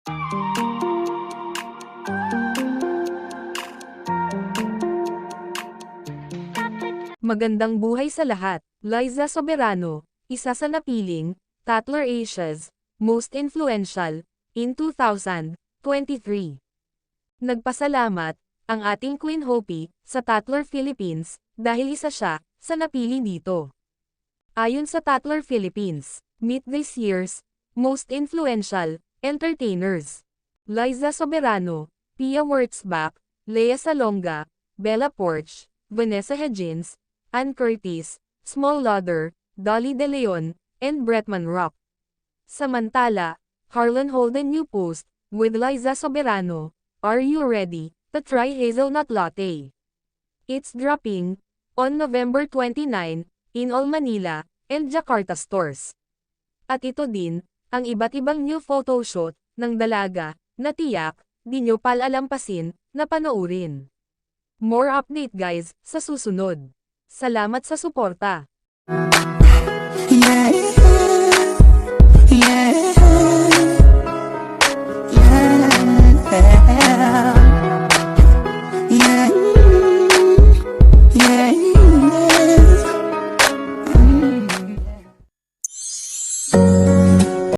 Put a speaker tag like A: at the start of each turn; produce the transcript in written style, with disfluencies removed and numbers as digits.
A: Magandang buhay sa lahat. Liza Soberano, isa sa napiling Tatler Asia's Most Influential in 2023. Nagpasalamat ang ating Queen Hopi sa Tatler Philippines dahil isa siya sa napili dito. Ayon sa Tatler Philippines, meet this year's Most Influential Entertainers. Liza Soberano, Pia Wurtzbach, Lea Salonga, Bella Porch, Vanessa Hudgens, Ann Curtis, Small Lauder, Dolly De Leon, and Bretman Rock. Samantala, Harlan Holden new post, with Liza Soberano, are you ready to try hazelnut latte? It's dropping on November 29 in all Manila and Jakarta stores. At ito din, ang iba't ibang new photoshoot ng dalaga na tiyak di nyo palalampasin na panoorin. More update guys sa susunod. Salamat sa suporta.